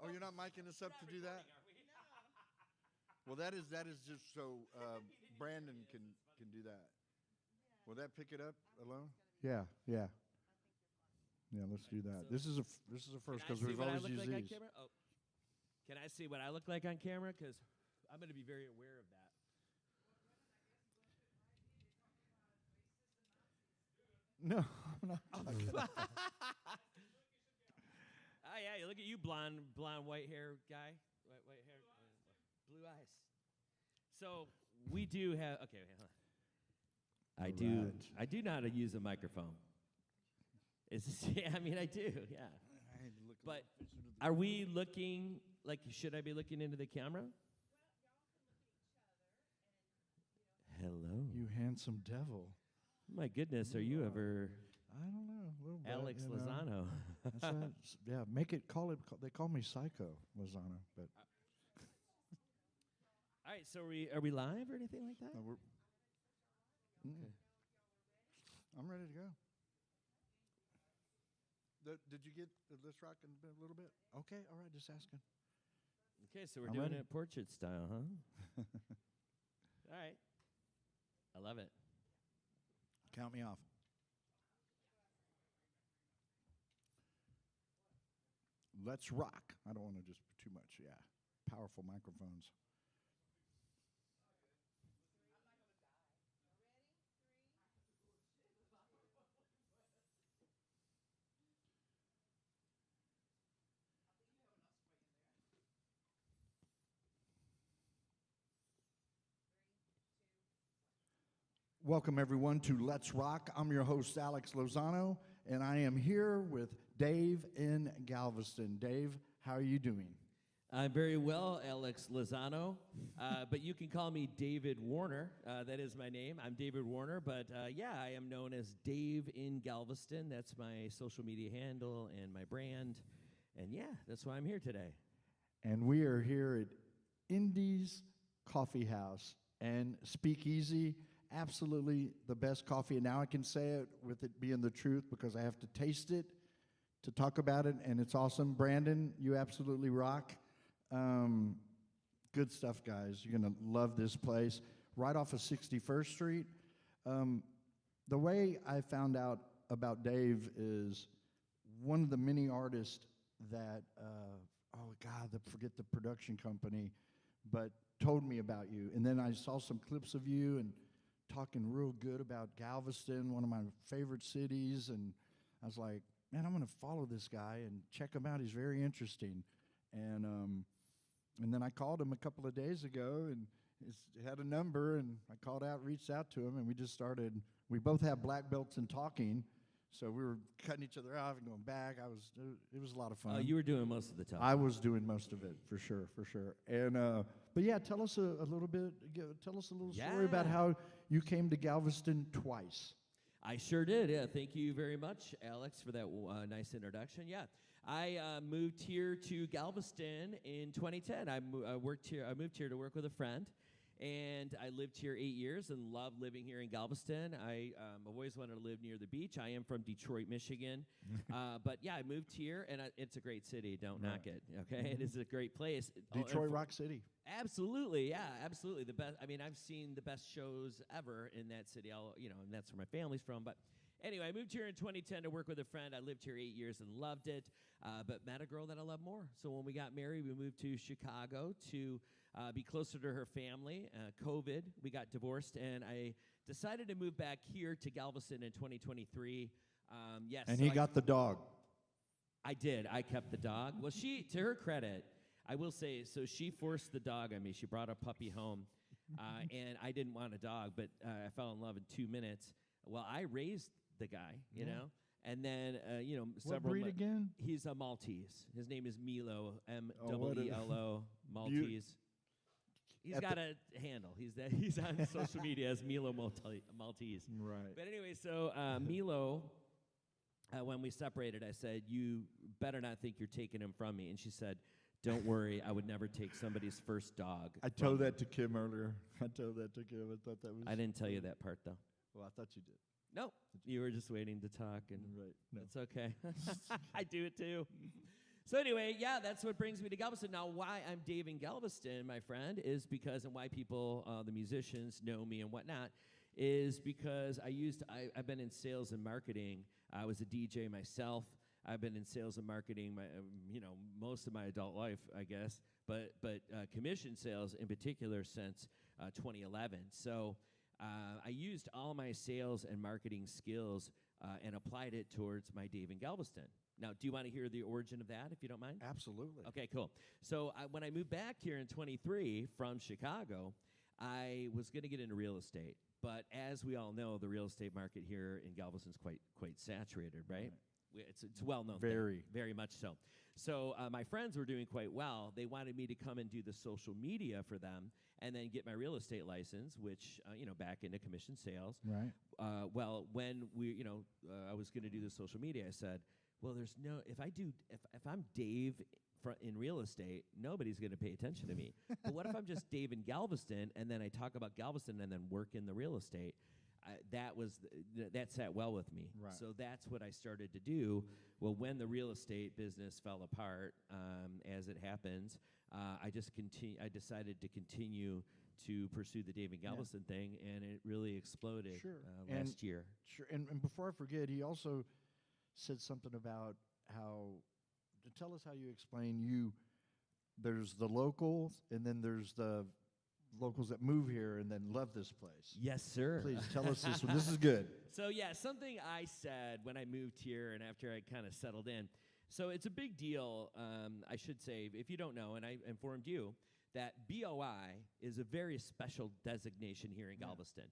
Oh, you're not miking us up to do that? Well, that is just so Brandon can do that. Will that pick it up alone? Yeah. Yeah, let's do that. This is a first because we've always used these. Oh. Can I see what I look like on camera? Because I'm going to be very aware of that. No, I'm not. Oh yeah, you look at you, blonde, white hair guy, white hair, blue eyes. So we do have. Okay, hold on. I do know how to use a microphone. I mean, I do, yeah. But are we looking like? Should I be looking into the camera? Hello. You handsome devil. My goodness, are you ever? I don't know. A little bit, Alex Lozano. Yeah, they call me Psycho Lozano, but. All right, so are we live or anything like that? No, okay. I'm ready to go. Did you get Let's Rock in a little bit? Okay, all right, just asking. Okay, so we're doing it portrait style, huh? All right. I love it. Count me off. Let's rock. I don't want to just too much, yeah. Powerful microphones. Welcome, everyone, to Let's Rock. I'm your host, Alex Lozano, and I am here with Dave in Galveston. Dave, how are you doing? I'm very well, Alex Lozano, but you can call me David Warner. That is my name. I'm David Warner, but yeah, I am known as Dave in Galveston. That's my social media handle and my brand, and yeah, that's why I'm here today. And we are here at Indy's Coffee House and Speakeasy. Absolutely the best coffee, and now I can say it with it being the truth because I have to taste it to talk about it, and it's awesome. Brandon, you absolutely rock. Good stuff, guys. You're going to love this place. Right off of 61st Street. The way I found out about Dave is one of the many artists that, forget the production company, but told me about you. And then I saw some clips of you and talking real good about Galveston, one of my favorite cities, and I was like, man, I'm going to follow this guy and check him out. He's very interesting. And then I called him a couple of days ago, and he had a number, and I called out, reached out to him, and we just started. We both have black belts in talking, so we were cutting each other off and going back. It was a lot of fun. Oh, you were doing most of the time. I was doing most of it, for sure. And but yeah, tell us a little bit. Tell us a little story about how you came to Galveston twice. I sure did. Yeah, thank you very much, Alex, for that nice introduction. Yeah, I moved here to Galveston in 2010. I moved here to work with a friend. And I lived here 8 years and loved living here in Galveston. I've always wanted to live near the beach. I am from Detroit, Michigan. But yeah, I moved here, and it's a great city. Don't knock it, okay? It is a great place. Detroit Rock City. Absolutely, yeah, absolutely. The best. I mean, I've seen the best shows ever in that city. And that's where my family's from. But anyway, I moved here in 2010 to work with a friend. I lived here 8 years and loved it, but met a girl that I love more. So when we got married, we moved to Chicago to be closer to her family. COVID, we got divorced, and I decided to move back here to Galveston in 2023. Yes. And he got the dog. I did. I kept the dog. Well, to her credit, I will say, so she forced the dog on me. She brought a puppy home, and I didn't want a dog, but I fell in love in 2 minutes. Well, I raised the guy, you know, and then, what breed again? He's a Maltese. His name is Milo, M-E-E-L-O, Maltese. He's got a handle. He's on social media as Milo Maltese. Right. But anyway, so Milo, when we separated, I said, you better not think you're taking him from me. And she said, don't worry, I would never take somebody's first dog. I told that to Kim earlier. I told that to Kim. I thought that was... I didn't tell you that part, though. Well, I thought you did. Nope. You were just waiting to talk, and right. No. It's okay. I do it, too. So anyway, yeah, that's what brings me to Galveston. Now, why I'm Dave in Galveston, my friend, is because, and why people, the musicians, know me and whatnot, is because I've been in sales and marketing. I was a DJ myself. I've been in sales and marketing, most of my adult life, I guess, but commission sales in particular since 2011. So I used all my sales and marketing skills and applied it towards my Dave in Galveston. Now, do you want to hear the origin of that, if you don't mind? Absolutely. Okay, cool. So when I moved back here in 23 from Chicago, I was going to get into real estate. But as we all know, the real estate market here in Galveston is quite saturated, right? It's well known. Very much so. So my friends were doing quite well. They wanted me to come and do the social media for them, and then get my real estate license, which back into commission sales. Right. Well, when I was going to do the social media, I said, well, there's no if I'm Dave in real estate, nobody's going to pay attention to me. But what if I'm just Dave in Galveston, and then I talk about Galveston and then work in the real estate? That sat well with me. Right. So that's what I started to do. Well, when the real estate business fell apart, as it happens, I decided to continue to pursue the Dave in Galveston thing, and it really exploded last year. Sure. And before I forget, he also said something about how. Tell us how you explain there's the locals, and then there's the locals that move here and then love this place. Yes, sir. Please tell us this one. This is good. So, yeah, something I said when I moved here and after I kind of settled in. So it's a big deal, I should say, if you don't know, and I informed you, that BOI is a very special designation here in Galveston.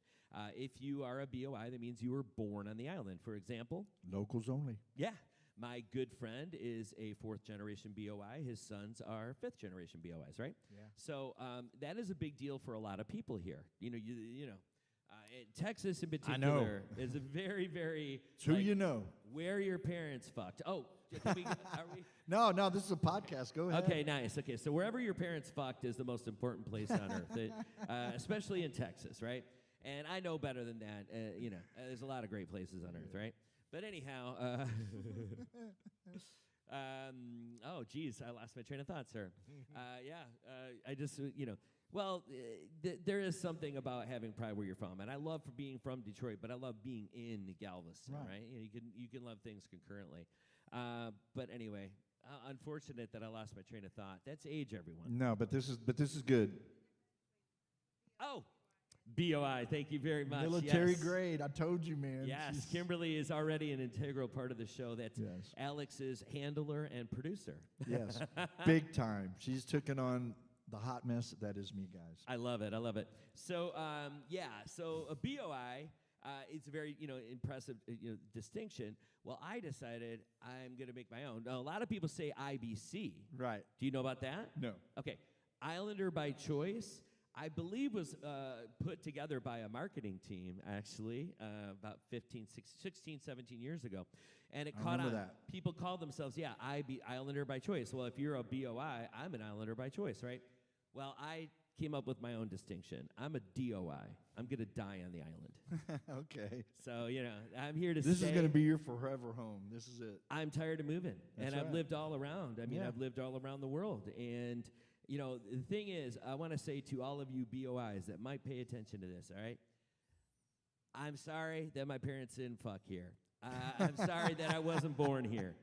If you are a BOI, that means you were born on the island. For example, locals only. Yeah. My good friend is a fourth-generation BOI. His sons are fifth-generation BOIs, right? Yeah. So that is a big deal for a lot of people here. Texas in particular is a very, very. It's who you know. Where your parents fucked. Oh, are we? No, this is a podcast. Go ahead. Okay, nice. Okay, so wherever your parents fucked is the most important place on earth, especially in Texas, right? And I know better than that. There's a lot of great places on earth, right? But anyhow, oh, geez, I lost my train of thought, sir. I just, there is something about having pride where you're from, and I love being from Detroit, but I love being in Galveston, right? You can love things concurrently. But anyway, unfortunate that I lost my train of thought. That's age, everyone. No, but this is good. Oh. BOI, thank you very much. Military grade, I told you, man. Yes, Kimberly is already an integral part of the show. That's Alex's handler and producer. Yes, big time. She's taken on the hot mess that is me, guys. I love it. So, so a BOI, it's a very, impressive distinction. Well, I decided I'm going to make my own. Now, a lot of people say IBC. Right. Do you know about that? No. Okay. Islander by choice. I believe was put together by a marketing team, actually, about 16, 17 years ago. And it caught on. That. People called themselves, Islander by choice. Well, if you're a BOI, I'm an Islander by choice, right? Well, I came up with my own distinction. I'm a DOI. I'm going to die on the island. Okay. So, I'm here to This is going to be your forever home. This is it. I'm tired of moving. That's I've lived all around. I've lived all around the world. And the thing is, I want to say to all of you BOIs that might pay attention to this, all right? I'm sorry that my parents didn't fuck here. I'm sorry that I wasn't born here.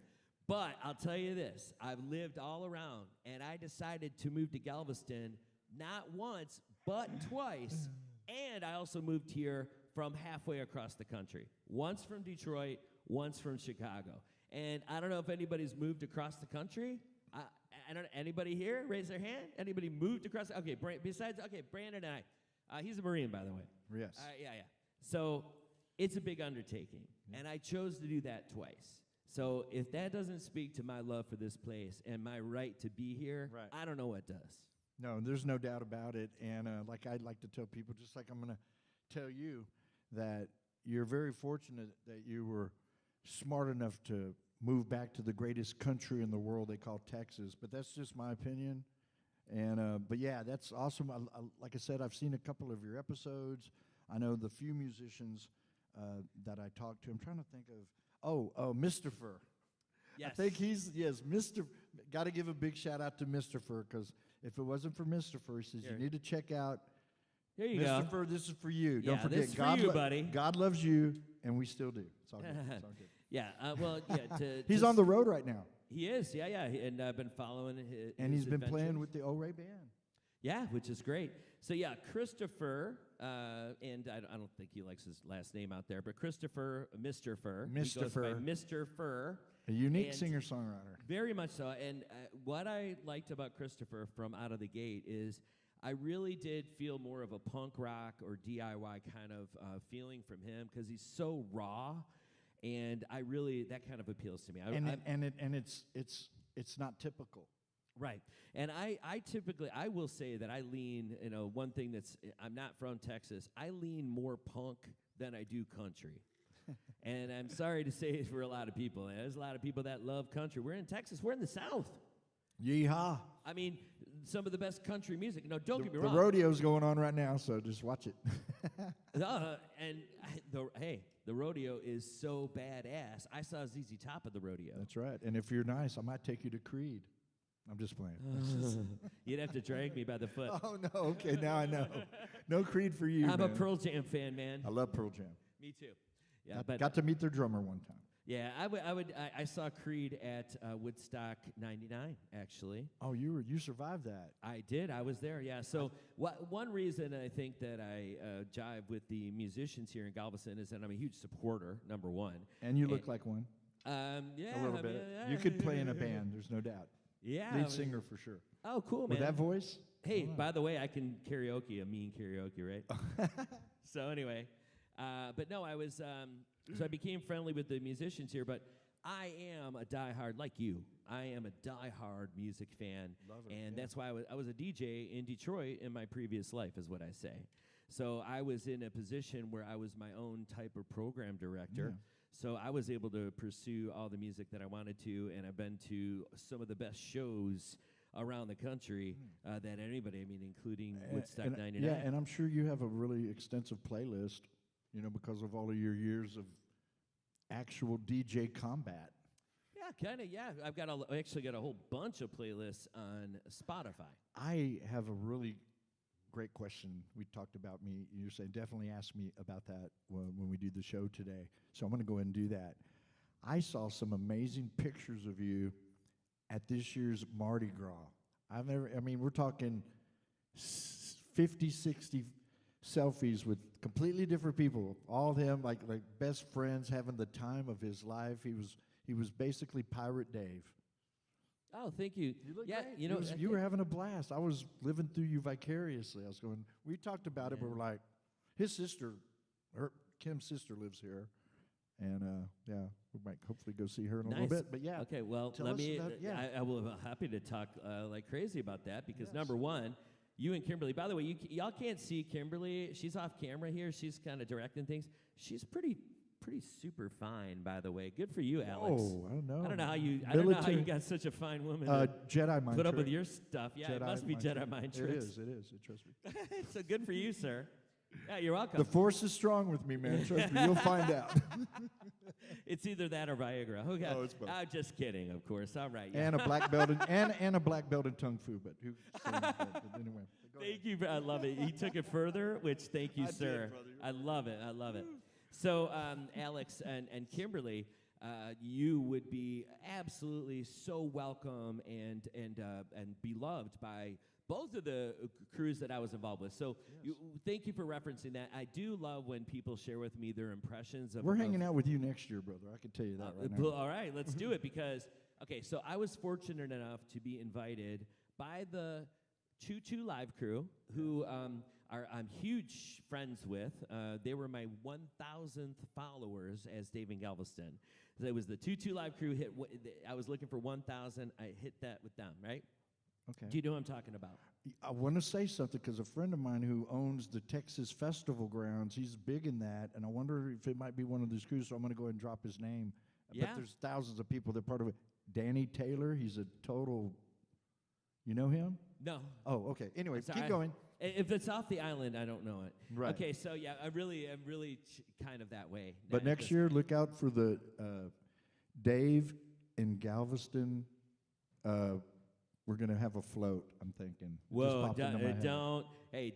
But I'll tell you this, I've lived all around, and I decided to move to Galveston not once, but twice. And I also moved here from halfway across the country. Once from Detroit, once from Chicago. And I don't know if anybody's moved across the country. Anybody here? Raise their hand. Anybody moved across? Okay, Brandon and I. He's a Marine, by the way. Yes. Yeah. So it's a big undertaking, and I chose to do that twice. So if that doesn't speak to my love for this place and my right to be here, I don't know what does. No, there's no doubt about it. And like I'd like to tell people, just like I'm going to tell you, that you're very fortunate that you were smart enough to move back to the greatest country in the world they call Texas. But that's just my opinion. And but yeah, that's awesome. Like I said, I've seen a couple of your episodes. I know the few musicians that I talked to. I'm trying to think of. Oh, Mr. Fur. Yes. I think he's Mr. Got to give a big shout out to Mr. Fur, because if it wasn't for Mr. Fur, he says Here. you need to check out Here you Mr. go. Fur. This is for you. Yeah, Don't forget, this is for you, buddy. God loves you, and we still do. It's all good. It's all good. Yeah, well, yeah. He's on the road right now, He is, yeah. And I've been following his and he's been playing adventures. with the O-Ray band. Yeah, which is great. So yeah, Christopher, and I don't think he likes his last name out there, but Christopher, Mr. Fur. He Mr. goes by Fur. Mr. Fur. A unique And singer-songwriter. Very much so. And what I liked about Christopher from out of the gate is I really did feel more of a punk rock or DIY kind of feeling from him because he's so raw, and that kind of appeals to me. It's not typical. Right. And I typically, I will say that I lean, one thing I'm not from Texas, I lean more punk than I do country. And I'm sorry to say it for a lot of people. There's a lot of people that love country. We're in Texas. We're in the South. Yeehaw. I mean, some of the best country music. No, don't get me The wrong. rodeo's going on right now, so just watch it. The rodeo is so badass. I saw ZZ Top at the rodeo. That's right. And if you're nice, I might take you to Creed. I'm just playing. You'd have to drag me by the foot. Oh, no. Okay, now I know. No Creed for you, I'm a man. Pearl Jam fan, man. I love Pearl Jam. Me too. Yeah, but Got to meet their drummer one time. yeah, I saw Creed at Woodstock '99. Actually, Oh, you survived that. I did. I was there. Yeah. So one reason I think that I jive with the musicians here in Galveston is that I'm a huge supporter. Number one. And you look like one. Yeah, A little bit. You could play in a band, there's no doubt. Yeah. Lead singer for sure. Oh, cool, man. With that voice? Hey, Come on. by the way, I can karaoke, a mean karaoke, right? So anyway, but no, I was, so I became friendly with the musicians here, but I am a diehard, like you, I am a diehard music fan. Love it, And yeah. that's why I was a DJ in Detroit in my previous life, is what I say. So I was in a position where I was my own type of program director. Yeah. So I was able to pursue all the music that I wanted to, and I've been to some of the best shows around the country that anybody, including Woodstock '99. Yeah, and I'm sure you have a really extensive playlist, because of all of your years of actual DJ combat. Yeah, kind of, yeah. I actually got a whole bunch of playlists on Spotify. I have a really great question. We talked about me. You're saying definitely ask me about that when we do the show today. So I'm going to go ahead and do that. I saw some amazing pictures of you at this year's Mardi Gras. We're talking 50, 60 selfies with completely different people. All of them like best friends, having the time of his life. He was basically Pirate Dave. Oh, thank you. You look yeah, great. You were having a blast. I was living through you vicariously. I was going. We talked about it, but we're like, his sister, Kim's sister lives here, and we might hopefully go see her in a little bit. But yeah, okay. Well, tell let us me. about- yeah. I will be happy to talk like crazy about that because Yes. number one, you and Kimberly. By the way, y'all can't see Kimberly. She's off camera here. She's kind of directing things. She's pretty super fine, by the way. Good for you, Alex. Oh, I don't know. I don't know how you got such a fine woman to Jedi mind put up trick. with your stuff. Yeah, it must be Jedi mind It tricks. is. It is. Trust me. So good for you, sir. Yeah, you're welcome. The Force is strong with me, man. Trust me. You'll find out. It's either that or Viagra. Oh, God. Oh, it's both. I'm just kidding, of course. All right. Yeah. And a black belt and a black belt in Tung Fu, but who? But anyway. Go ahead. Thank you. I love it. He took it further, which thank you, I did, sir. brother. I love it. I love it. So, Alex and Kimberly, you would be absolutely so welcome and beloved by both of the crews that I was involved with. So, thank you for referencing that. I do love when people share with me their impressions of. We're hanging out with you next year, brother. I can tell you that right now. All right, let's do it because so I was fortunate enough to be invited by the Choo Choo Live crew, who I'm huge friends with. They were my 1,000th followers as Dave in Galveston. So it was the Choo Choo Live crew hit. I was looking for 1,000. I hit that with them, right? Okay. Do you know what I'm talking about? I want to say something because a friend of mine who owns the Texas Festival grounds, he's big in that, and I wonder if it might be one of these crews, so I'm going to go ahead and drop his name. Yeah. But there's thousands of people that are part of it. Danny Taylor, he's a total, you know him? No. Oh, okay. Anyway, Sorry. keep going. If it's off the island, I don't know it. Right. Okay, so yeah, I'm really kind of that way. But Now, next just- year, look out for the Dave in Galveston we're going to have a float, I'm thinking. It just Whoa, popped into my head. don't. Hey,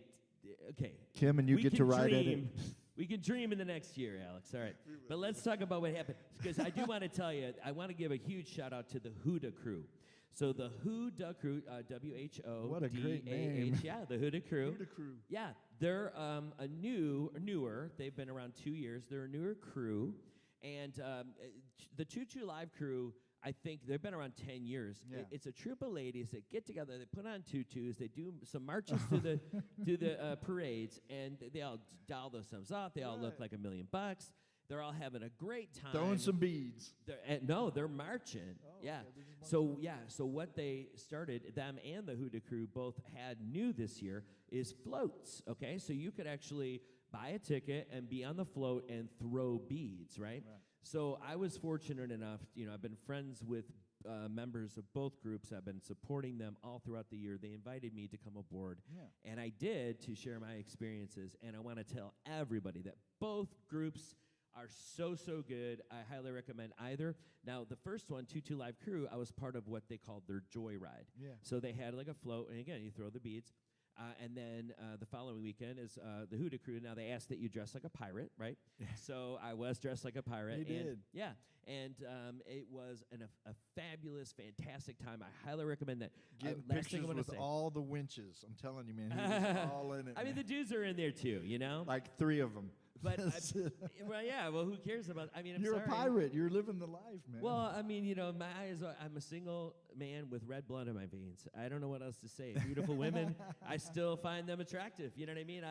okay. Kim, and you We get to can ride at it. dream. We can dream in the next year, Alex. All right. But let's talk about what happened. Because I do want to tell you, I want to give a huge shout out to the Huda crew. So the Huda crew, W-H-O-D-A-H. What a great name. Yeah, the Huda crew. Huda crew. Yeah, they're newer. They've been around 2 years. They're a newer crew. And the Choo Choo Live crew, I think they've been around 10 years. Yeah. It's a troop of ladies that get together. They put on tutus. They do some marches to the parades, and they all doll themselves up. They all look like $1 million. They're all having a great time. Throwing some beads. No, they're marching. Yeah. Okay, So what they started, them and the Huda crew both had new this year is floats. Okay, so you could actually buy a ticket and be on the float and throw beads, right? So I was fortunate enough, I've been friends with members of both groups. I've been supporting them all throughout the year. They invited me to come aboard, and I did to share my experiences. And I want to tell everybody that both groups are so good. I highly recommend either. Now, the first one, Tutu Live Crew, I was part of what they called their joyride. Yeah. So they had like a float, and again, you throw the beads. And then the following weekend is the Huda crew. Now, they asked that you dress like a pirate, right? So I was dressed like a pirate. You did. Yeah. And it was a fabulous, fantastic time. I highly recommend that. Getting last thing I pictures wanna with say. all the winches. I'm telling you, man. He was all in it. I mean, the man. dudes are in there too, Like 3 of them. But well, who cares about? I mean, I'm You're sorry. a pirate. You're living the life, man. Well, I mean, my eyes are, I'm a single man with red blood in my veins. I don't know what else to say. Beautiful women, I still find them attractive. You know what I mean?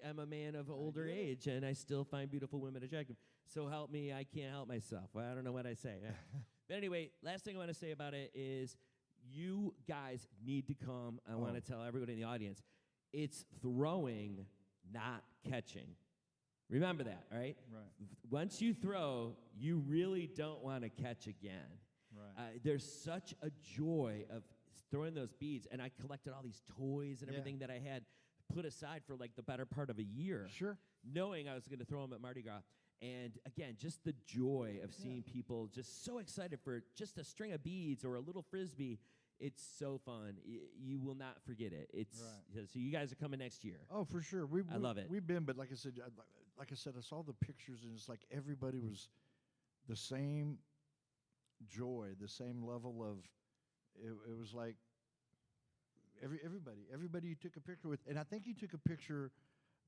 I'm a man of older age, and I still find beautiful women attractive. So help me, I can't help myself. Well, I don't know what I say. But anyway, last thing I want to say about it is you guys need to come. I want to tell everybody in the audience, it's throwing, not catching. Remember that, all right? Right. Once you throw, you really don't want to catch again. Right. There's such a joy of throwing those beads, and I collected all these toys and everything that I had put aside for like the better part of a year. Sure. Knowing I was going to throw them at Mardi Gras. And again, just the joy of seeing people just so excited for just a string of beads or a little frisbee. It's so fun. You will not forget it. It's so you guys are coming next year. Oh, for sure. I love it. We've been, but like I said, I saw the pictures, and it's like everybody was the same joy, the same level of. It was like everybody you took a picture with, and I think you took a picture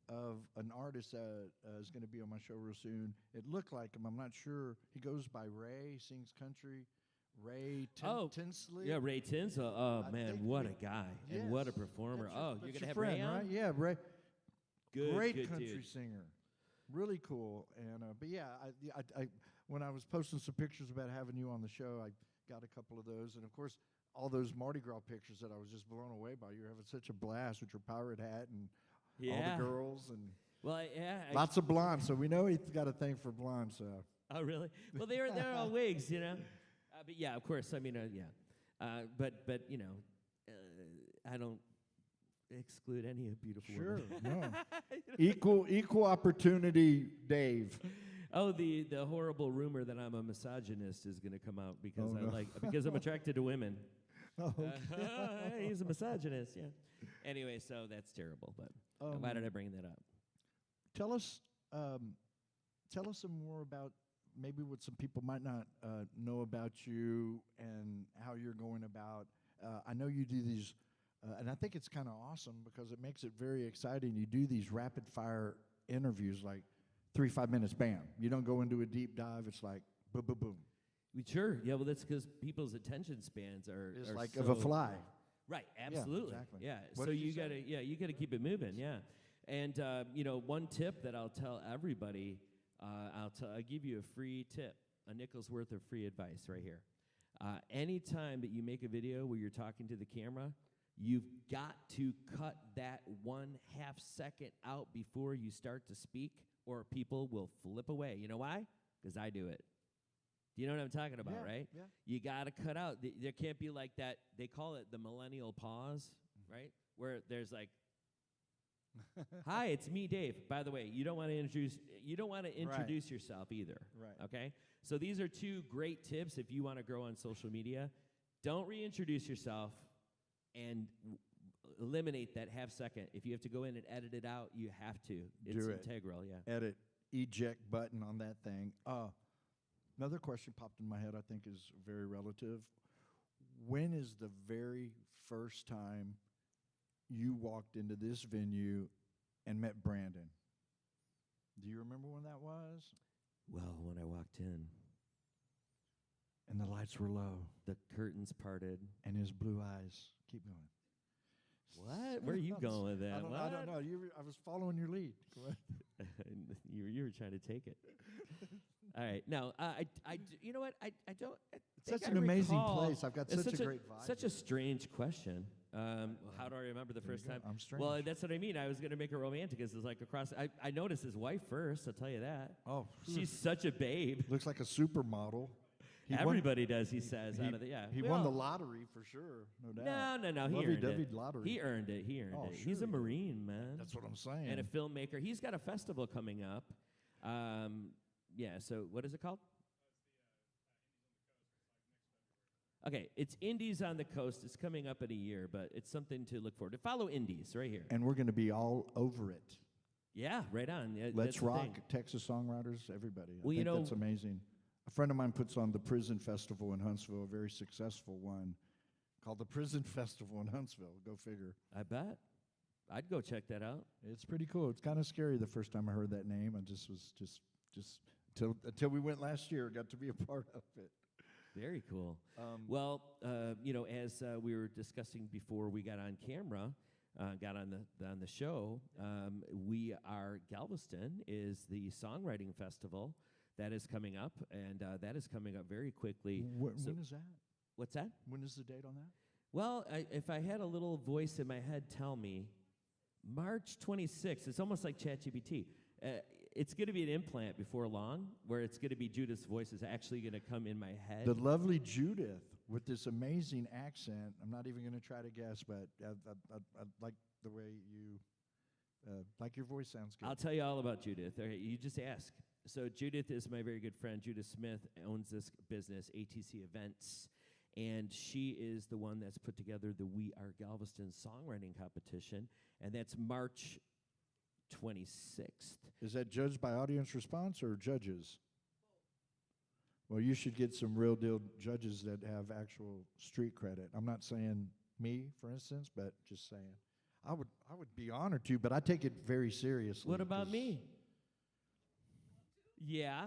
of an artist that is going to be on my show real soon. It looked like him. I'm not sure. He goes by Ray, sings country. Ray Tinsley. Yeah, Ray Tinsley. Oh, man, what a guy. And what a performer. You're going to have friend, Ray on? right? Yeah, Ray. Great good country dude. singer. Really cool. And but yeah, I when I was posting some pictures about having you on the show, I got a couple of those, and of course all those Mardi Gras pictures that I was just blown away by. You're having such a blast with your pirate hat and all the girls and lots of blondes. So we know he's got a thing for blondes. So. Oh, really? Well, they're all wigs, But yeah, of course. I mean, but I don't exclude any of beautiful women. No. Equal opportunity, Dave. Oh, the horrible rumor that I'm a misogynist is going to come out because because I'm attracted to women. Oh, okay. He's a misogynist, yeah. Anyway, so that's terrible. But why did I bring that up? Tell us some more about maybe what some people might not know about you and how you're going about. I know you do these, and I think it's kind of awesome because it makes it very exciting. You do these rapid fire interviews, like 3-5 minutes, bam. You don't go into a deep dive. It's like boom, boom, boom. Sure. Yeah. Well, that's because people's attention spans are like so of a fly. Right. Absolutely. Yeah, exactly. Yeah. What So did you you gotta keep it moving. Yeah. And one tip that I'll tell everybody. I'll give you a free tip, a nickel's worth of free advice right here. Anytime that you make a video where you're talking to the camera, you've got to cut that 1/2 second out before you start to speak, or people will flip away. You know why? Because I do it. Do you know what I'm talking about, right? Yeah. You got to cut out. There can't be like that. They call it the millennial pause, right? Where there's like, hi, it's me, Dave. By the way, you don't want to introduce yourself either. Right. Okay? So these are 2 great tips if you want to grow on social media. don't reintroduce yourself and eliminate that half second. If you have to go in and edit it out, you have to. It's Do it. integral, yeah. Edit, eject button on that thing. Another question popped in my head I think is very relative. When is the very first time you walked into this venue and met Brandon? Do you remember when that was? Well, when I walked in, And the lights were low, the curtains parted. and his blue eyes. Keep going. What? Where are you going with that? I don't know. I was following your lead. Go ahead. you were trying to take it. All right. No, you know what? I don't. Such an amazing place. I've got it's such a great vibe. Such a strange question. How do I remember the first time? I'm strange. Well, that's what I mean. I was going to make it romantic. It's like across. I noticed his wife first. I'll tell you that. Oh, she's such a babe. looks like a supermodel. Everybody does. He says out of the yeah. He won the lottery for sure, no doubt. No. He earned it. Lottery. He earned it. Oh, it. sure He's a he did. Marine, man. That's what I'm saying. And a filmmaker. He's got a festival coming up. Yeah. So what is it called? Okay, it's Indies on the Coast. It's coming up in a year, but it's something to look forward to. Follow Indies right here. And we're going to be all over it. Yeah, right on. Yeah, Let's rock, Texas songwriters, everybody. Well, I think that's amazing. A friend of mine puts on the Prison Festival in Huntsville, a very successful one called the Prison Festival in Huntsville. Go figure. I bet. I'd go check that out. It's pretty cool. It's kind of scary the first time I heard that name. I just was until we went last year, got to be a part of it. Very cool. Well, as we were discussing before we got on camera, got on the show, Galveston is the songwriting festival that is coming up, and that is coming up very quickly. When is that? What's that? When is the date on that? Well, if I had a little voice in my head tell me, March 26th. It's almost like ChatGPT. It's going to be an implant before long, where it's going to be Judith's voice is actually going to come in my head. The lovely Judith with this amazing accent. I'm not even going to try to guess, but I like the way you, like your voice sounds good. I'll tell you all about Judith. Okay, you just ask. So Judith is my very good friend. Judith Smith owns this business, ATC Events, and she is the one that's put together the We Are Galveston songwriting competition, and that's March 26th. Is that judged by audience response or judges? Well, you should get some real deal judges that have actual street credit. I'm not saying me, for instance, but just saying. I would be honored to, but I take it very seriously. What about me? Yeah.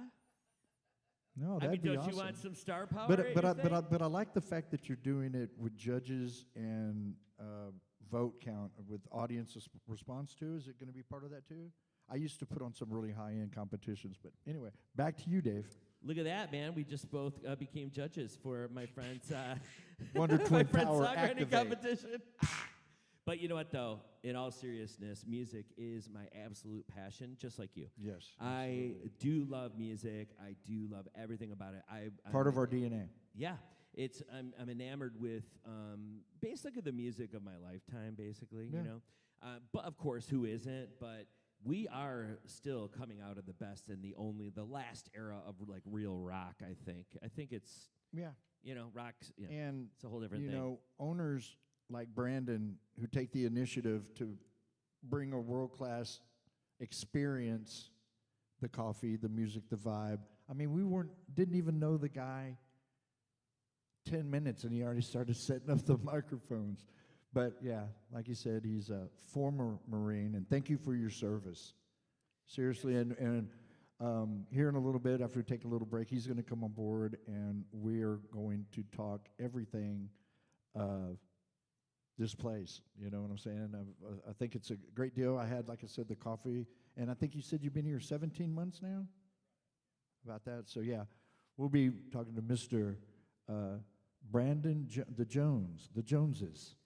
No, that'd be don't awesome. you want some star power? But I like the fact that you're doing it with judges and vote count with audience response too. Is it going to be part of that too? I used to put on some really high-end competitions, but anyway, back to you, Dave. Look at that, man. We just both became judges for my friend's Wonder Twin Power songwriting Activate competition. But you know what, though? In all seriousness, music is my absolute passion, just like you. Yes. I do love music. I do love everything about it. Part of our DNA. Yeah. I'm enamored with basically the music of my lifetime, basically, Yeah. you know. But, of course, who isn't? But we are still coming out of the best and the last era of, like, real rock, I think. I think it's, rock's, And, it's a whole different thing. you know, owners like Brandon who take the initiative to bring a world-class experience, the coffee, the music, the vibe. I mean, didn't even know the guy 10 minutes and he already started setting up the microphones. But yeah, like you said, he's a former Marine, and thank you for your service. Seriously, and here in a little bit, after we take a little break, he's going to come on board, and we are going to talk everything this place. You know what I'm saying? I think it's a great deal. I had, like I said, the coffee, and I think you said you've been here 17 months now? About that. So yeah, we'll be talking to Mr. Brandon the Joneses.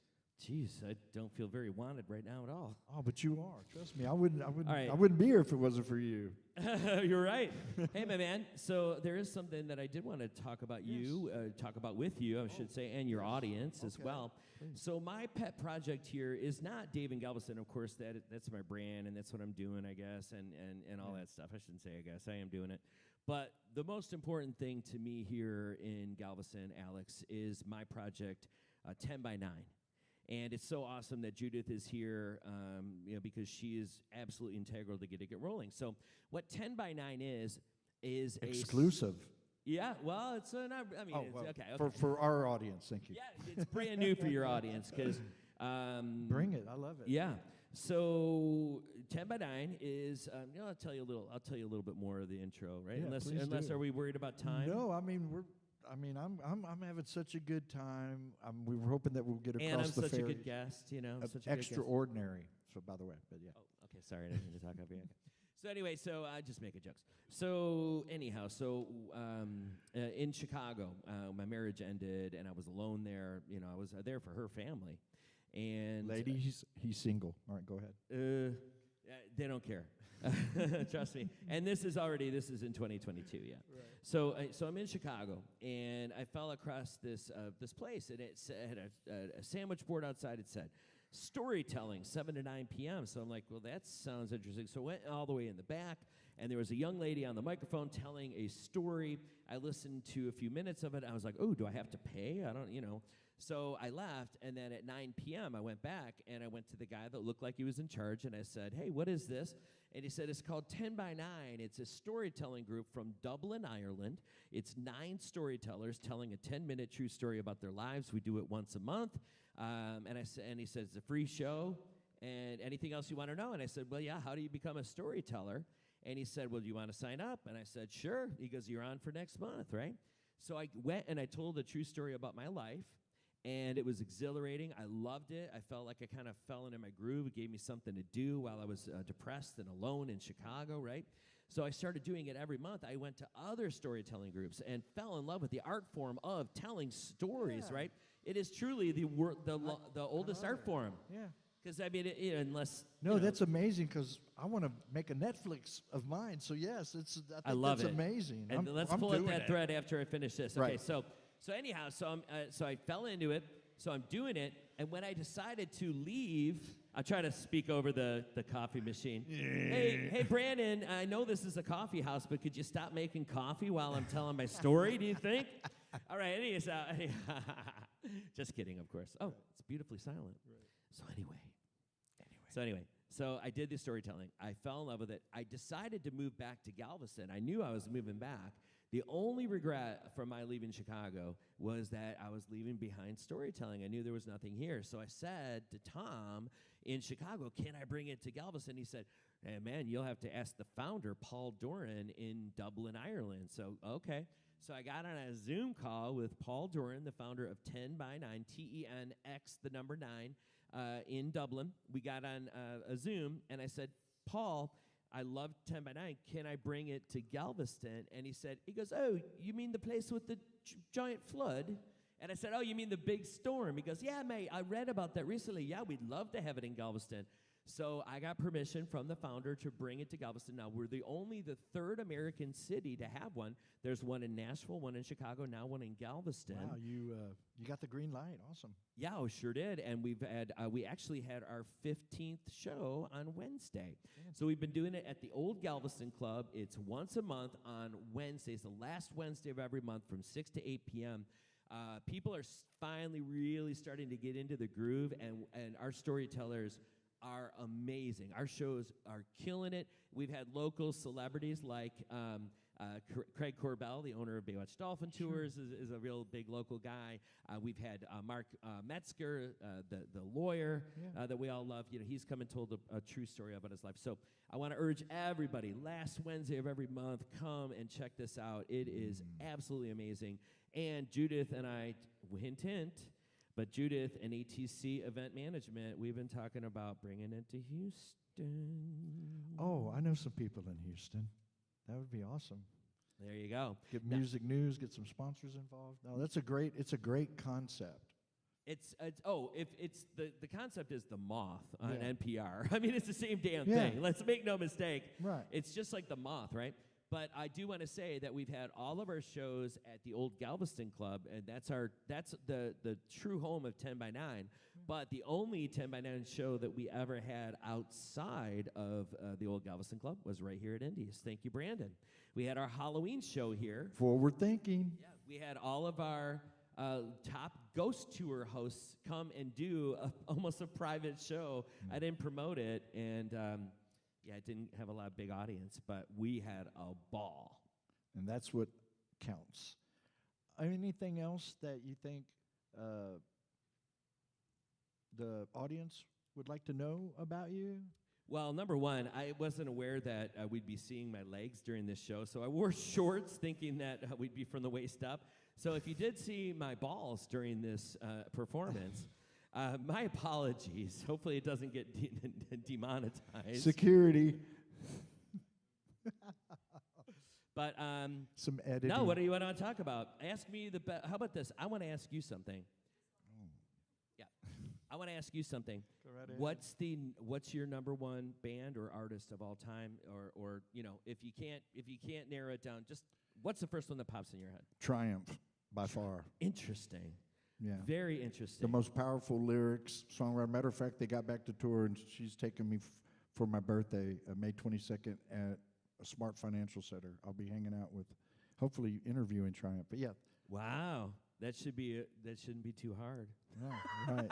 Jeez, I don't feel very wanted right now at all. Oh, but you are. Trust me. I wouldn't right. I wouldn't be here if it wasn't for you. You're right. Hey, my man. So there is something that I did want to talk about talk about with you, I should say, and your audience as well. Please. So my pet project here is not Dave and Galveston. Of course, that's my brand, and that's what I'm doing, I guess, and all that stuff. I shouldn't say I guess. I am doing it. But the most important thing to me here in Galveston, Alex, is my project, 10 by 9. And it's so awesome that Judith is here, because she is absolutely integral to get it rolling. So what 10 by 9 is exclusive. Yeah, well, it's not. I mean, it's, well, okay. For our audience, thank you. Yeah, it's brand new for your audience because. Bring it. I love it. Yeah. So 10 by 9 is. I'll tell you a little bit more of the intro, right? Yeah, unless are we worried about time? No, I mean I'm having such a good time. We were hoping that we'll get across and I'm the such ferry. a good guest, such a Extraordinary. So by the way, but yeah. Oh, okay. Sorry, I didn't mean to talk over you. Okay. So anyway, just making jokes. So anyhow, in Chicago, my marriage ended, and I was alone there. I was there for her family, and Ladies, he's single. All right, go ahead. They don't care. Trust me. And this is in 2022. Yeah. Right. So I'm in Chicago, and I fell across this place, and it had a sandwich board outside. It said, storytelling, 7 to 9 p.m. So I'm like, well, that sounds interesting. So I went all the way in the back, and there was a young lady on the microphone telling a story. I listened to a few minutes of it. I was like, oh, do I have to pay? I don't. So I left, and then at 9 p.m. I went back, and I went to the guy that looked like he was in charge, and I said, hey, what is this? And he said, it's called 10 by 9. It's a storytelling group from Dublin, Ireland. It's 9 storytellers telling a 10-minute true story about their lives. We do it once a month. And he said, it's a free show, and anything else you want to know? And I said, well, yeah, how do you become a storyteller? And he said, well, do you want to sign up? And I said, sure. He goes, you're on for next month, right? So I went and I told a true story about my life, and it was exhilarating. I loved it. I felt like I kind of fell into my groove. It gave me something to do while I was depressed and alone in Chicago, right? So I started doing it every month. I went to other storytelling groups and fell in love with the art form of telling stories, right? It is truly the oldest art form. Yeah. Because, I mean, unless... No, that's amazing because I want to make a Netflix of mine. So, yes, I love that's it. amazing. And let's pull at that thread after I finish this. Okay, Right. so anyhow, so I fell into it. So I'm doing it. And when I decided to leave, I try to speak over the coffee machine. Hey, Brandon, I know this is a coffee house, but could you stop making coffee while I'm telling my story, do you think? All right, anyways, just kidding, of course. Oh, it's beautifully silent. Right. So anyway, so I did the storytelling. I fell in love with it. I decided to move back to Galveston. I knew I was moving back. The only regret from my leaving Chicago was that I was leaving behind storytelling. I knew there was nothing here. So I said to Tom in Chicago, can I bring it to Galveston? He said, hey, man, you'll have to ask the founder, Paul Doran, in Dublin, Ireland. So, okay. So I got on a Zoom call with Paul Doran, the founder of 10 by 9, TENX, the number 9, in Dublin. We got on a Zoom, and I said, Paul, I love 10 by 9. Can I bring it to Galveston? And he goes, oh, you mean the place with the giant flood? And I said, oh, you mean the big storm? He goes, yeah, mate, I read about that recently. Yeah, we'd love to have it in Galveston. So I got permission from the founder to bring it to Galveston. Now, we're the third American city to have one. There's one in Nashville, one in Chicago, now one in Galveston. Wow, you got the green light. Awesome. Yeah, we sure did. And we actually had our 15th show on Wednesday. Damn. So we've been doing it at the Old Galveston Club. It's once a month on Wednesdays, the last Wednesday of every month from 6 to 8 p.m. People are finally really starting to get into the groove, and our storytellers are amazing. Our shows are killing it. We've had local celebrities like Craig Corbell, the owner of Baywatch Dolphin Tours, is a real big local guy. We've had Mark Metzger, the lawyer that we all love. He's come and told a true story about his life. So I want to urge everybody, last Wednesday of every month, come and check this out. It is absolutely amazing. And Judith and I, hint, hint, but Judith and ATC Event Management, we've been talking about bringing it to Houston. Oh, I know some people in Houston. That would be awesome. There you go. Get music news, get some sponsors involved. No, it's a great concept. The concept is the moth on NPR. I mean, it's the same damn thing. Let's make no mistake. Right. It's just like the moth, right? But I do want to say that we've had all of our shows at the old Galveston Club, and that's the true home of 10 by 9. But the only 10 by 9 show that we ever had outside of the old Galveston Club was right here at Indy's. Thank you, Brandon. We had our Halloween show here. Forward thinking. Yeah, we had all of our top ghost tour hosts come and do almost a private show. I didn't promote it, and it didn't have a lot of big audience, but we had a ball. And that's what counts. Anything else that you think the audience would like to know about you? Well, number one, I wasn't aware that we'd be seeing my legs during this show, so I wore shorts thinking that we'd be from the waist up. So if you did see my balls during this performance, my apologies. Hopefully it doesn't get demonetized. Security. But some editing. no, what do you want to talk about? Ask me how about this? I want to ask you something. Yeah, I want to ask you something. Go right ahead. What's your number one band or artist of all time, or if you can't narrow it down, just what's the first one that pops in your head? Triumph, by far. Interesting. Yeah. Very interesting. The most powerful lyrics, songwriter. Matter of fact, they got back to tour, and she's taking me for my birthday, May 22nd, at a Smart Financial Center. I'll be hanging out with, hopefully, interviewing Triumph. But yeah. Wow. That shouldn't be too hard. No, right.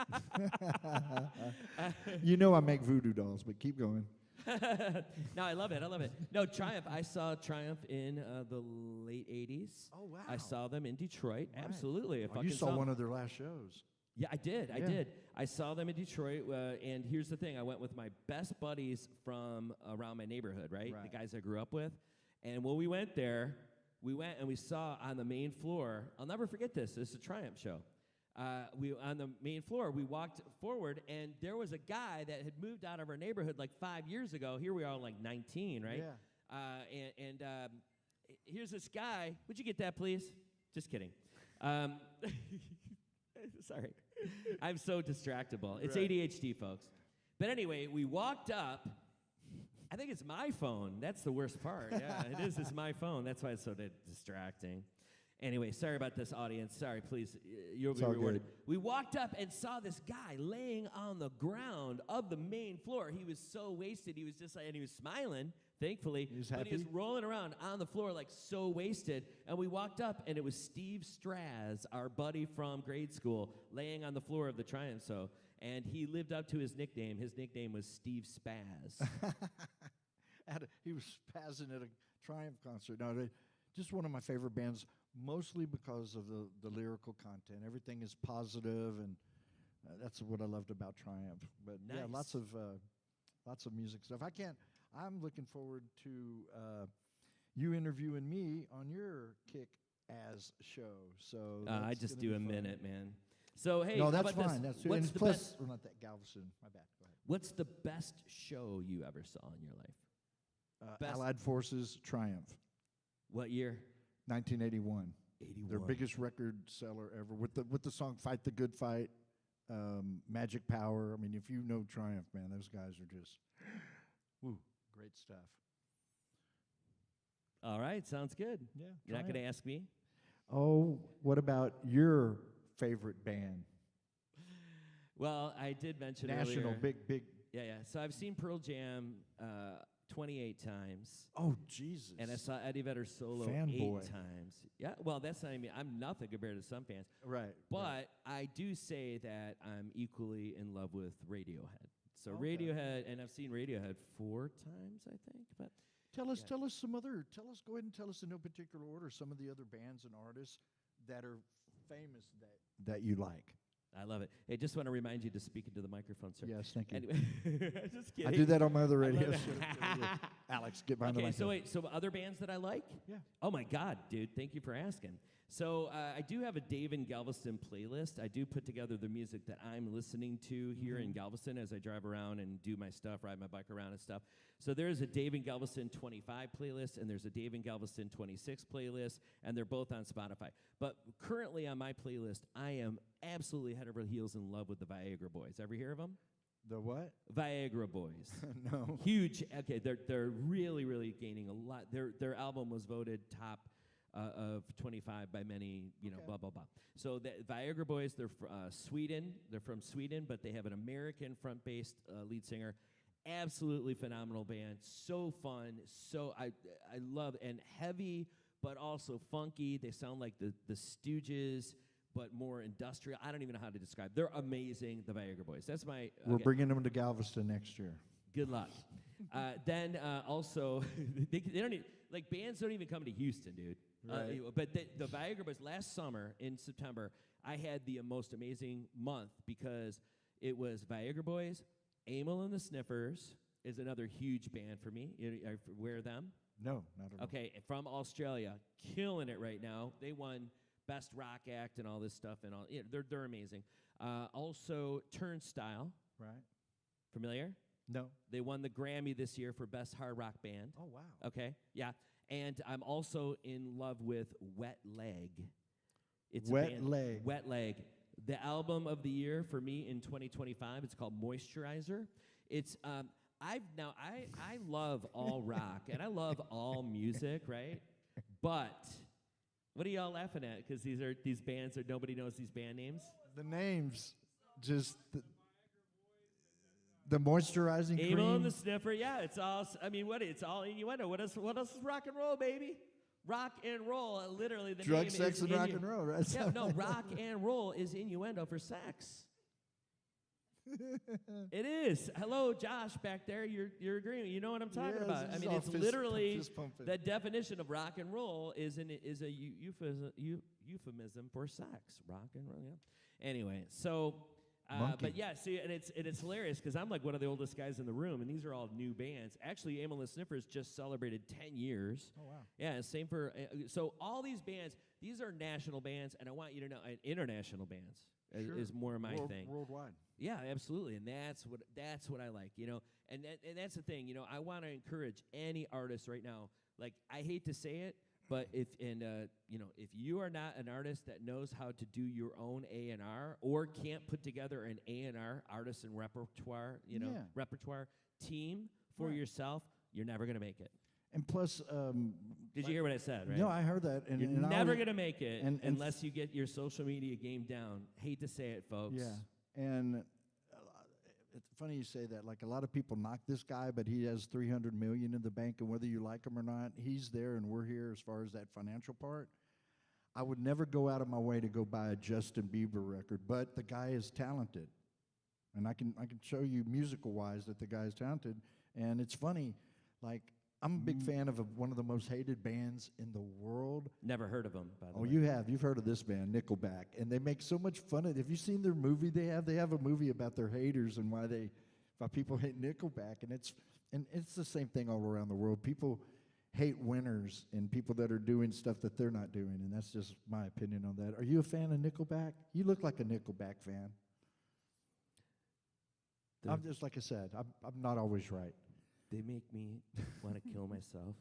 You know I make voodoo dolls, but keep going. No, I love it. No, Triumph. I saw Triumph in the late 80s. Oh, wow. I saw them in Detroit. Right. Absolutely. You saw one of their last shows. Yeah, I did. I saw them in Detroit, and here's the thing. I went with my best buddies from around my neighborhood, right? The guys I grew up with. And when we went there, we saw on the main floor, I'll never forget this. This is a Triumph show. On the main floor, we walked forward, and there was a guy that had moved out of our neighborhood like 5 years ago. Here we are, like 19, right? Yeah. Here's this guy. Would you get that, please? Just kidding. Sorry. I'm so distractible. It's ADHD, folks. But anyway, we walked up. I think it's my phone. That's the worst part. Yeah, it is. It's my phone. That's why it's so distracting. Anyway, sorry about this, audience. Sorry, please. You'll be rewarded. We walked up and saw this guy laying on the ground of the main floor. He was so wasted. He was just and he was smiling, thankfully. He was but happy? he was rolling around on the floor like so wasted. And we walked up, and it was Steve Straz, our buddy from grade school, laying on the floor of the Triumph show. And he lived up to his nickname. His nickname was Steve Spaz. He was spazzing at a Triumph concert. No, just one of my favorite bands, mostly because of the lyrical content. Everything is positive, and that's what I loved about Triumph. But nice. yeah, lots of music stuff. I'm looking forward to you interviewing me on your Kick-Ass show. So I just do a minute, man. So hey, no, that's how about fine. this? That's What's the plus, best? Well, not that Galveston. My bad. Go ahead. What's the best show you ever saw in your life? Best- Allied Forces Triumph, What year? 1981. 81. Their biggest record seller ever with the song "Fight the Good Fight," "Magic Power." I mean, if you know Triumph, man, those guys are just, woo, great stuff. All right, sounds good. Yeah, You're not going to ask me? Oh, what about your favorite band? Well, I did mention National, earlier. big. Yeah. So I've seen Pearl Jam 28 times. Oh, Jesus. And I saw Eddie Vedder solo Fanboy. 8 times. Yeah, well, that's not even, I'm nothing compared to some fans. Right. But I do say that I'm equally in love with Radiohead. So Okay. Radiohead, and I've seen Radiohead 4 times, I think. But Tell us Yeah. go ahead and tell us in no particular order some of the other bands and artists that are famous that you like. I love it. Hey, just want to remind you to speak into the microphone, sir. Yes, thank you. Anyway, just kidding. I do that on my other I love radio it. show. Alex, get behind the Okay, microphone. so other bands that I like? Yeah. Oh my God, dude! Thank you for asking. So I do have a Dave in Galveston playlist. I do put together the music that I'm listening to here in Galveston as I drive around and do my stuff, ride my bike around and stuff. So there's a Dave in Galveston 25 playlist, and there's a Dave in Galveston 26 playlist, and they're both on Spotify. But currently on my playlist, I am absolutely head over heels in love with the Viagra Boys. Ever hear of them? The what? Viagra Boys. No. Huge. Okay, they're really gaining a lot. Their album was voted top of 25 by many, Okay. blah blah blah. So the Viagra Boys, they're Sweden. They're from Sweden, but they have an American front-based lead singer. Absolutely phenomenal band. So fun. So I love, and heavy, but also funky. They sound like the Stooges, but more industrial. I don't even know how to describe. They're amazing. The Viagra Boys. That's my. We're bringing them to Galveston next year. Good luck. Then also, they don't even, like, bands don't even come to Houston, dude. Right. But the Viagra Boys, last summer in September, I had the most amazing month because it was Viagra Boys, Emil and the Sniffers is another huge band for me. You aware of them? No, not at all. Okay, from Australia, killing it right now. They won Best Rock Act and all this stuff, and all. They're amazing. Also, Turnstile, Right. familiar? No. They won the Grammy this year for Best Hard Rock Band. Oh, wow. Okay, yeah. And I'm also in love with Wet Leg. It's Wet a band, Leg. Wet Leg. The album of the year for me in 2025. It's called Moisturizer. It's I love all rock and I love all music, right? But what are y'all laughing at? Because these bands, or nobody knows these band names. The names, just the moisturizing Emil cream. and the Sniffer, yeah, it's all. I mean, it's all innuendo. What else is rock and roll, baby? Rock and roll, literally the Drug, name sex, is and rock and roll, right? Yeah, no, rock and roll is innuendo for sex. It is. Hello, Josh, back there. You're agreeing. You know what I'm talking Yes, about. I it's mean, all it's fist- literally fist pumping. the definition of rock and roll is a euphemism for sex. Rock and roll. Yeah. Anyway, so. Monkey. But yeah, see, and it's hilarious because I'm like one of the oldest guys in the room, and these are all new bands. Actually, Emil and the Sniffers just celebrated 10 years. Oh, wow. Yeah, same for so all these bands. These are national bands, and I want you to know, international bands Sure. is more my thing. Worldwide. Yeah, absolutely, and that's what I like, and that's the thing, I want to encourage any artist right now. Like, I hate to say it, but if you are not an artist that knows how to do your own A&R or can't put together an A&R artist and repertoire, repertoire team for Right. yourself, you're never gonna make it. And plus, Did you hear what I said? Right? no, I heard that. And, You're and I never always- gonna make it and unless you get your social media game down. Hate to say it, folks. Yeah, and it's funny you say that. Like, a lot of people knock this guy, but he has $300 million in the bank, and whether you like him or not, he's there, and we're here as far as that financial part. I would never go out of my way to go buy a Justin Bieber record, but the guy is talented, and I can show you musical-wise that the guy is talented. And it's funny, like, I'm a big fan of one of the most hated bands in the world. Never heard of them, by the way. You have. You've heard of this band, Nickelback. And they make so much fun of it. Have you seen their movie they have? They have a movie about their haters and why people hate Nickelback. And it's the same thing all around the world. People hate winners and people that are doing stuff that they're not doing. And that's just my opinion on that. Are you a fan of Nickelback? You look like a Nickelback fan. I'm just, like I said, I'm not always right. They make me want to kill myself.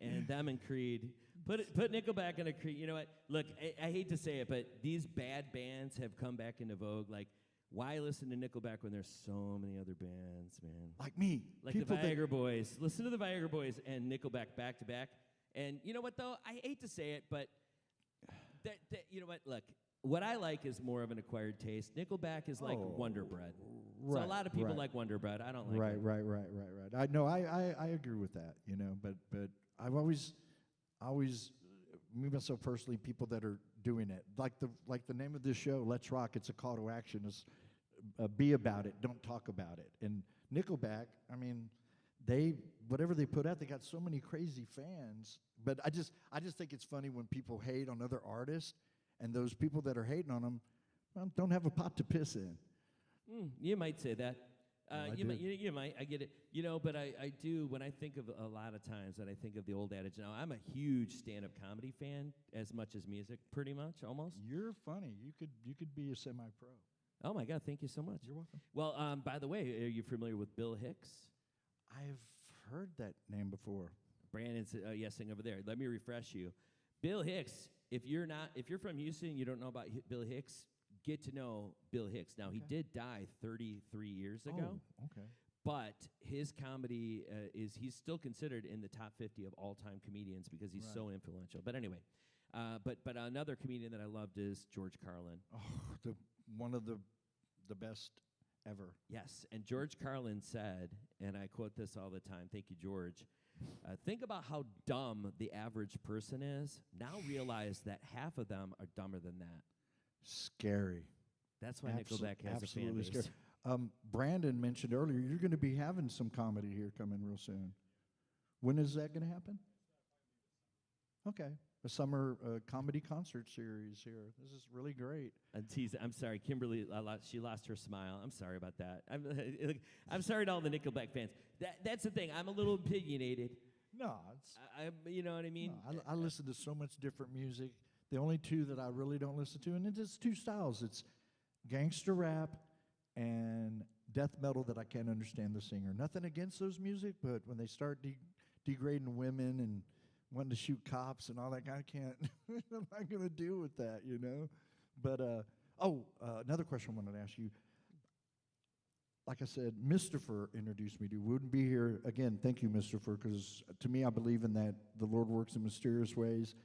And them and Creed. Put Nickelback in a Creed. You know what? Look, I hate to say it, but these bad bands have come back into vogue. Like, why listen to Nickelback when there's so many other bands, man? Like me. Like people the Viagra Boys. Listen to the Viagra Boys and Nickelback back to back. And you know what, though? I hate to say it, but you know what? Look, what I like is more of an acquired taste. Nickelback is like Wonder Bread. So a lot of people like Wonder Bread. I don't like it. Right. I know. I agree with that. But I've always me myself personally, people that are doing it, like the name of this show, Let's Rock. It's a call to action. It's be about it, don't talk about it. And Nickelback, I mean, whatever they put out, they got so many crazy fans. But I just think it's funny when people hate on other artists, and those people that are hating on them, well, don't have a pot to piss in. You might say that. You might. I get it. But I do, when I think of a lot of times, when I think of the old adage, now I'm a huge stand-up comedy fan as much as music, pretty much, almost. You're funny. You could be a semi-pro. Oh, my God. Thank you so much. You're welcome. Well, by the way, are you familiar with Bill Hicks? I've heard that name before. Brandon's yesing over there. Let me refresh you. Bill Hicks, if you're from Houston and you don't know about Bill Hicks, get to know Bill Hicks. Now, he did die 33 years ago. Oh, okay. But his comedy he's still considered in the top 50 of all-time comedians because he's so influential. But anyway, but another comedian that I loved is George Carlin. Oh, one of the best ever. Yes, and George Carlin said, and I quote this all the time, thank you, George, think about how dumb the average person is. Now realize that half of them are dumber than that. Scary. That's why Nickelback has a fan base. Scary. Brandon mentioned earlier, you're going to be having some comedy here coming real soon. When is that going to happen? Okay. A summer comedy concert series here. This is really great. I'm sorry, Kimberly, she lost her smile. I'm sorry about that. I'm sorry to all the Nickelback fans. That's the thing. I'm a little opinionated. No, you know what I mean? No, I listen to so much different music. The only two that I really don't listen to, and it's two styles. It's gangster rap and death metal that I can't understand the singer. Nothing against those music, but when they start degrading women and wanting to shoot cops and all that, I can't. I'm not going to deal with that, you know. But another question I wanted to ask you. Like I said, Mr. introduced me to. Wouldn't be here again. Thank you, Mr. because to me, I believe in that the Lord works in mysterious ways.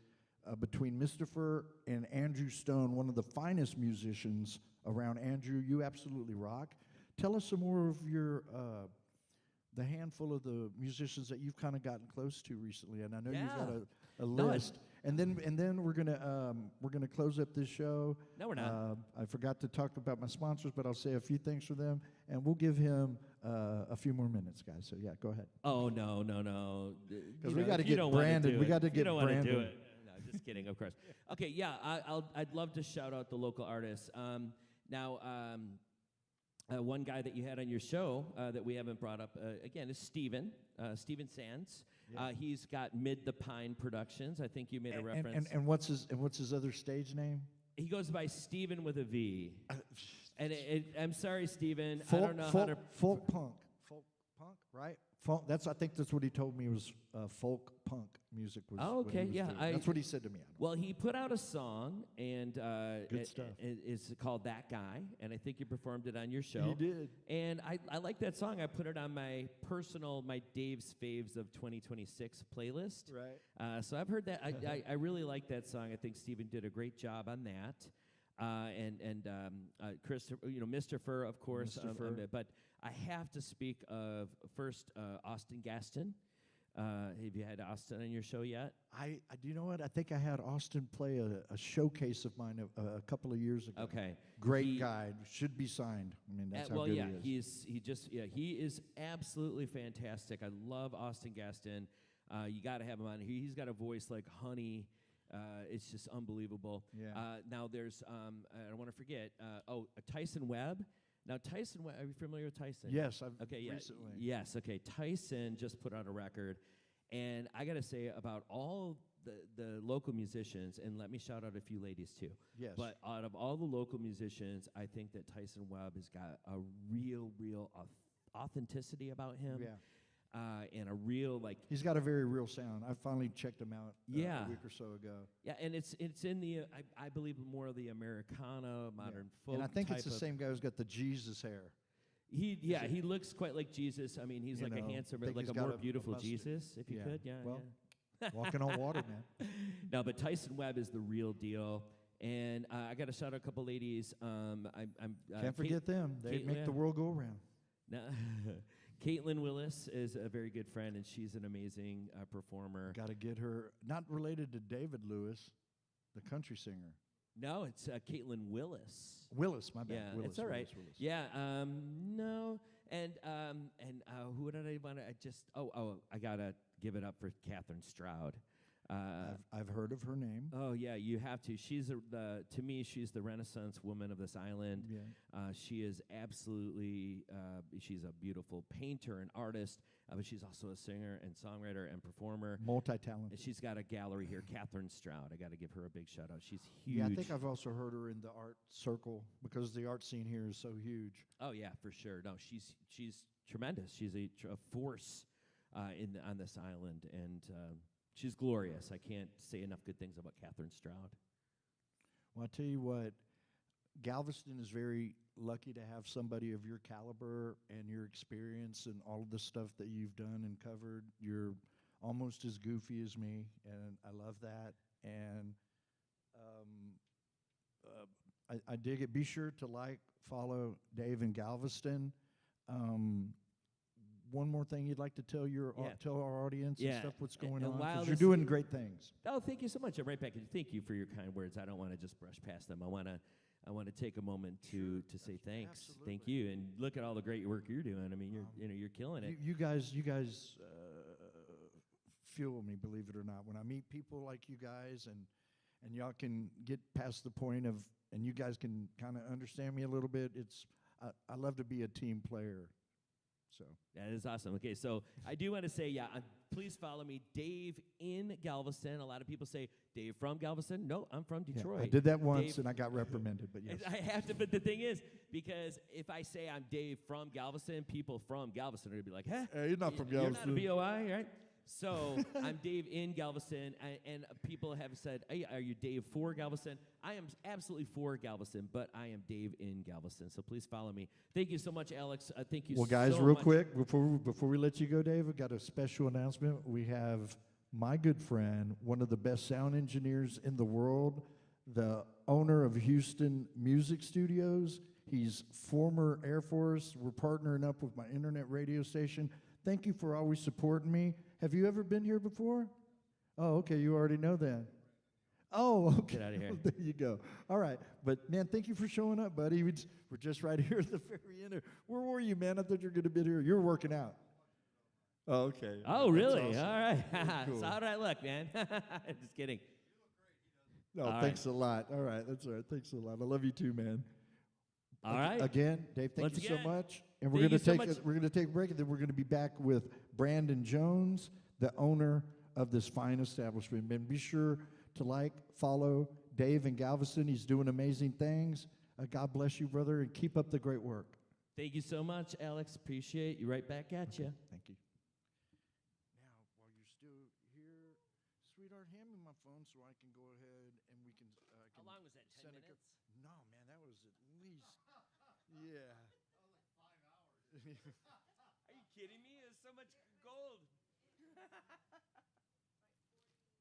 Between Mr. and Andrew Stone, one of the finest musicians around. Andrew, you absolutely rock. Tell us some more of your the handful of the musicians that you've kind of gotten close to recently, and I know you've got a list. And then we're gonna close up this show. No, we're not. I forgot to talk about my sponsors, but I'll say a few things for them, and we'll give him a few more minutes, guys. So yeah, go ahead. Oh no. Because we got to get Brandon. We got to get Brandon. You don't want to do it. No, just kidding, of course. Okay, yeah, I'd love to shout out the local artists. One guy that you had on your show that we haven't brought up again is Steven Sands. Yeah. He's got Mid the Pine Productions. I think you made a reference. And what's his other stage name? He goes by Steven with a V. And I'm sorry, Steven. I don't know how to folk punk, right? I think that's what he told me was folk punk music was. Oh, okay, yeah, that's what he said to me. Well, he put out a song, and good stuff. It's called "That Guy," and I think you performed it on your show. He did, and I like that song. I put it on my Dave's Faves of 2026 playlist. Right. So I've heard that. I really like that song. I think Steven did a great job on that. And Christopher, Mr. of course. But I have to speak of first Austin Gaston. Have you had Austin on your show yet? Do you know what? I think I had Austin play a showcase of mine a couple of years ago. Okay. Great guy. Should be signed. I mean, that's how good he is. He is absolutely fantastic. I love Austin Gaston. You got to have him on. He's got a voice like honey. It's just unbelievable. Yeah. Now there's, I don't want to forget, Tyson Webb. Now Tyson Webb, are you familiar with Tyson? Yes, recently. Yes, okay. Tyson just put out a record, and I got to say about all the local musicians, and let me shout out a few ladies too. Yes. But out of all the local musicians, I think that Tyson Webb has got a real authenticity about him. Yeah. And a real he's got a very real sound. I finally checked him out a week or so ago. Yeah, and it's in the I believe more of the Americana modern folk. And I think it's the same guy who's got the Jesus hair. He looks quite like Jesus. I mean, he's like a handsome, like a more beautiful Jesus, if you could. Yeah. Well, walking on water, man. No, but Tyson Webb is the real deal. And I got to shout out a couple ladies. Can't forget them. They make the world go around. No. Caitlin Willis is a very good friend, and she's an amazing performer. Got to get her. Not related to David Lewis, the country singer. No, it's Caitlin Willis. Willis, my bad. Yeah, Willis, it's all right. Willis. Yeah, no, and who did I want to? I gotta give it up for Catherine Stroud. I've heard of her name. Oh yeah, you have to. She's to me, she's the Renaissance woman of this island. Yeah. She is absolutely. She's a beautiful painter and artist, but she's also a singer and songwriter and performer. Multi-talented. And she's got a gallery here, Catherine Stroud. I got to give her a big shout out. She's huge. Yeah, I think I've also heard her in the art circle because the art scene here is so huge. Oh yeah, for sure. No, she's tremendous. She's a force on this island, and she's glorious. I can't say enough good things about Catherine Stroud. Well, I tell you what, Galveston is very lucky to have somebody of your caliber and your experience and all of the stuff that you've done and covered. You're almost as goofy as me, and I love that. And I dig it. Be sure to follow Dave in Galveston. One more thing you'd like to tell tell our audience and stuff what's going on? while 'Cause you're this- doing great things. Oh, thank you so much. I'm right back. Thank you for your kind words. I don't want to just brush past them. I want to take a moment to say thanks. Absolutely. Thank you, and look at all the great work you're doing. I mean, you're killing it. You guys fuel me, believe it or not. When I meet people like you guys, and y'all can get past the point of, and you guys can kind of understand me a little bit. I love to be a team player. So That is awesome. Okay, so I do want to say, please follow me, Dave in Galveston. A lot of people say, Dave from Galveston. No, I'm from yeah, Detroit. I did that once, Dave, and I got reprimanded. But yes, I have to. But the thing is, because if I say I'm Dave from Galveston, people from Galveston are gonna be like, "Huh? Hey, you're not from You're Galveston." not a BOI, right?" So I'm Dave in Galveston, and people have said, hey, "Are you Dave for Galveston?" I am absolutely for Galveston, but I am Dave in Galveston. So please follow me. Thank you so much, Alex. Thank you. Well, guys, so real much. quick before we let you go, Dave, I've got a special announcement. We have my good friend, one of the best sound engineers in the world, the owner of Houston Music Studios. He's former Air Force. We're partnering up with my internet radio station. Thank you for always supporting me. Have you ever been here before? Oh, okay, you already know that. Oh, okay. Get out of here. There you go. All right. But, man, thank you for showing up, buddy. We're just right here at the very end. Where were you, man? I thought you were going to be here. You were working out. Oh, okay. Oh, That's really? awesome. All right. Cool. So how did I look, man? Just kidding. No, All thanks a lot. All right, that's all right. Thanks a lot. I love you too, man. All right. Again, Dave, thank Once you so again, much. And thank you so much. we're gonna take a break, and then we're gonna be back with Brandon Jones, the owner of this fine establishment. And be sure to follow Dave in Galveston. He's doing amazing things. God bless you, brother, and keep up the great work. Thank you so much, Alex. Appreciate you. Right back at you. Thank you. Now, while you're still here, sweetheart, hand me my phone so I can go ahead and we can. How long was that? 10 send a minutes? No, man, that was at least. Yeah. Are you kidding me? It's so much gold.